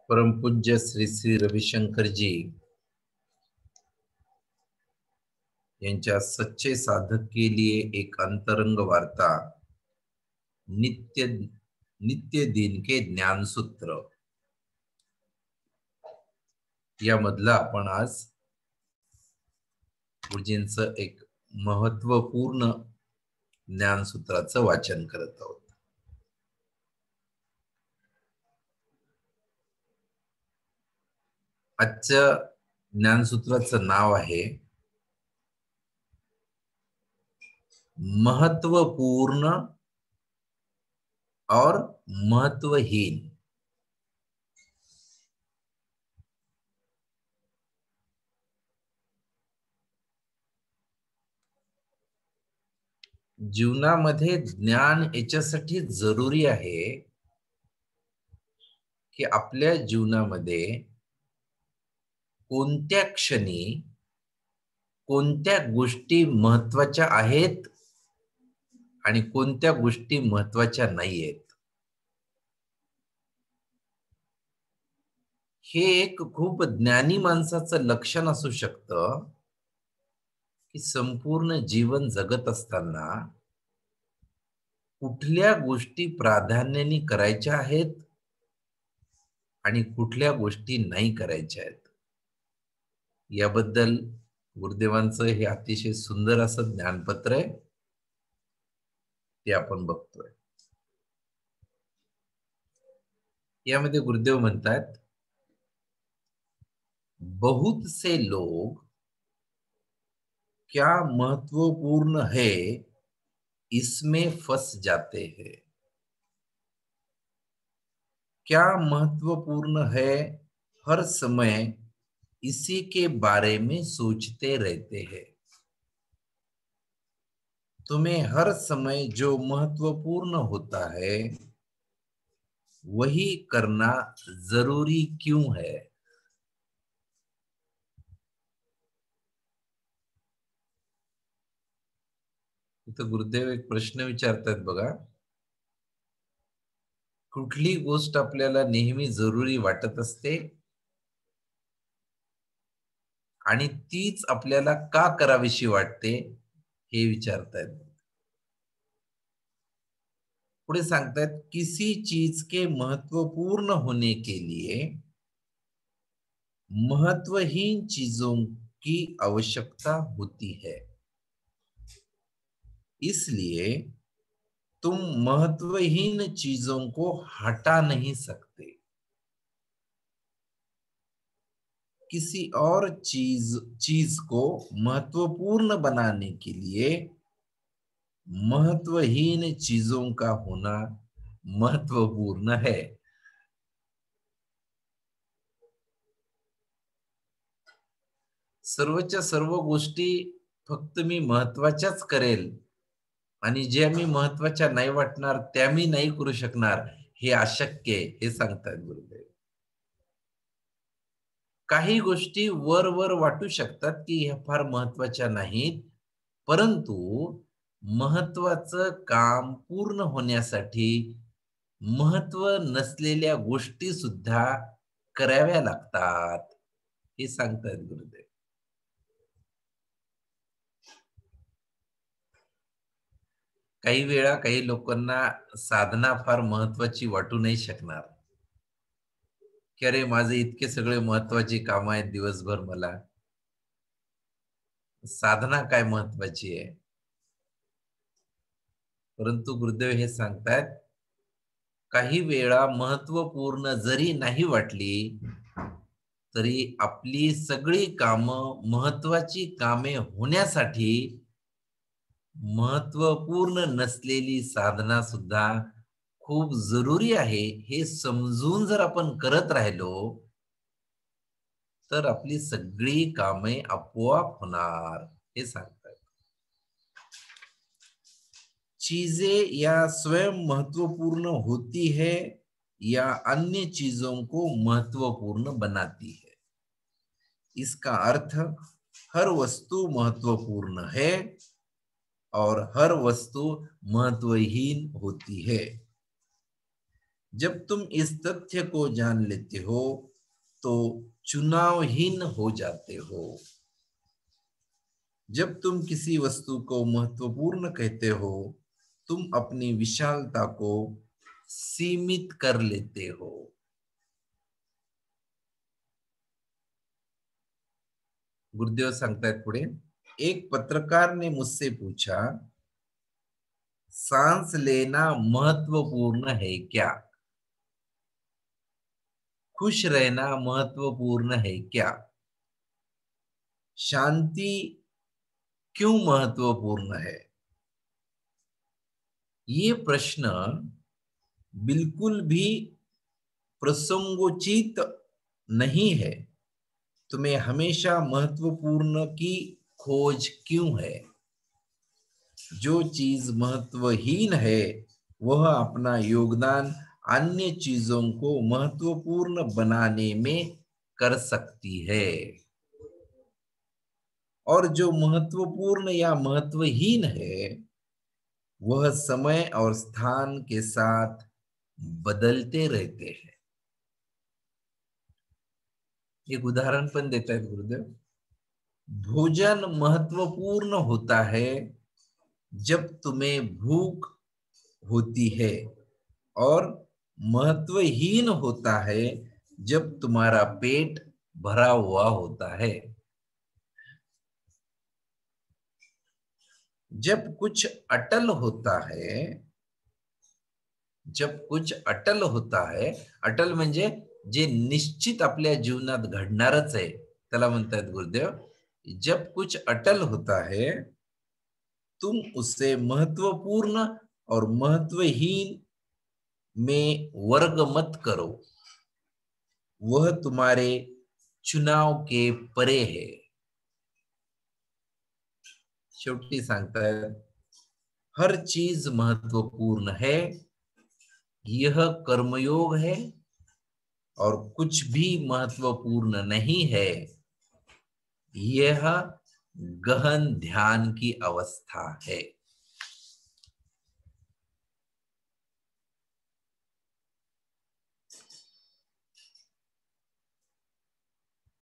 परमपूज्य श्री श्री रविशंकर जी यांच्या सच्चे साधक के लिए एक अंतरंग वार्ता नित्य नित्य दिन के ज्ञानसूत्र यामधला आपण आज गुरुजींचं एक महत्वपूर्ण ज्ञानसूत्राचं वाचन करत आहोत. आजच्या ज्ञानसूत्राचं नाव आहे महत्वपूर्ण और महत्वहीन. जीवनामध्ये ज्ञान याच्यासाठी जरुरी आहे की आपल्या जीवनामध्ये कोणत्या क्षणी कोणत्या गोष्टी महत्वाच्या आहेत आणि कोणत्या गोष्टी महत्वाच्या नाहीयेत. हे एक खूप ज्ञानी माणसाचं लक्षण असू शकतं की संपूर्ण जीवन जगत असताना कुठल्या गोष्टी प्राधान्याने करायच्या आहेत आणि कुठल्या गोष्टी नाही करायच्या आहेत याबद्दल गुरुदेवांचं हे अतिशय सुंदर असं ज्ञानपत्र आहे, ते आपण बघतोय. यामध्ये गुरुदेव म्हणतात, बहुत से लोग क्या महत्वपूर्ण है इसमें फंस जाते हैं. क्या महत्वपूर्ण है हर समय इसी के बारे में सोचते रहते हैं. तुम्हें हर समय जो महत्वपूर्ण होता है वही करना जरूरी क्यों है. इथं गुरुदेव एक प्रश्न विचारतात बघा. कुठली गोष्ट आपल्याला नेहमी जरुरी वाटत असते आणि तीच आपल्याला का करावीशी वाटते हे विचारतायत. पुढे सांगतायत, किसी चीज के महत्वपूर्ण होने के लिए महत्वहीन चीजों की आवश्यकता होती है. इसलिए तुम महत्वहीन चीजों को हटा नहीं सकते. किसी और चीज को महत्वपूर्ण बनाने के लिए महत्वहीन चीजों का होना महत्वपूर्ण है. सर्वच्या सर्व गोष्टी फक्त मी महत्वाच्याच करेल आणि ज्या मी महत्वाच्या नाही वाटणार त्या मी नाही करू शकणार हे अशक्य आहे, हे सांगतात गुरुदेव. काही गोष्टी वर वर वाटू शकतात की ह्या फार महत्वाच्या नाहीत, परंतु महत्वाचं काम पूर्ण होण्यासाठी महत्व नसलेल्या गोष्टी सुद्धा कराव्या लागतात, हे सांगतात गुरुदेव. काही वेळा काही लोकांना साधना फार महत्वाची वाटू नाही शकणार की अरे माझे इतके सगळे महत्वाची कामं आहेत दिवसभर, मला साधना काय महत्वाची आहे. परंतु गुरुदेव हे सांगतात, काही वेळा महत्वपूर्ण जरी नाही वाटली तरी आपली सगळी कामं महत्वाची कामे होण्यासाठी महत्वपूर्ण नसलेली साधना सुद्धा खूप जरुरी आहे हे समजून जर आपण करत राहिलो तर आपली सगळी कामे आपोआप होणार, हे सांगतात. चीजें या स्वयं महत्वपूर्ण होती है या अन्य चीजों को महत्वपूर्ण बनाती है. इसका अर्थ हर वस्तु महत्वपूर्ण है और हर वस्तु महत्वहीन होती है. जब तुम इस तथ्य को जान लेते हो तो चुनावहीन हो जाते हो। जब तुम किसी वस्तु को महत्वपूर्ण कहते हो, तुम अपनी विशालता को सीमित कर लेते हो। गुरुदेव सांगतायत पुढे, एक पत्रकार ने मुझसे पूछा, सांस लेना महत्वपूर्ण है क्या? खुश रहना महत्वपूर्ण है क्या? शांति क्यों महत्वपूर्ण है? ये प्रश्न बिल्कुल भी प्रसंगोचित नहीं है। तुम्हें हमेशा महत्वपूर्ण की खोज क्यों है? जो चीज महत्वहीन है वह अपना योगदान अन्य चीजों को महत्वपूर्ण बनाने में कर सकती है, और जो महत्वपूर्ण या महत्वहीन है वह समय और स्थान के साथ बदलते रहते हैं। एक उदाहरण पण देता है गुरुदेव। भोजन महत्वपूर्ण होता है जब तुम्हें भूख होती है, और महत्वहीन होता है जब तुम्हारा पेट भरा हुआ होता है। जब कुछ अटल होता है, जब कुछ अटल होता है, अटल म्हणजे जे निश्चित आपल्या जीवनात घडणारच आहे, त्याला म्हणतात गुरुदेव, जब कुछ अटल होता है तुम उससे महत्वपूर्ण और महत्वहीन में वर्ग मत करो। वह तुम्हारे चुनाव के परे है। शेवटी सांगतायत, हर चीज महत्वपूर्ण है, यह कर्मयोग है, और कुछ भी महत्वपूर्ण नहीं है, यह गहन ध्यान की अवस्था है।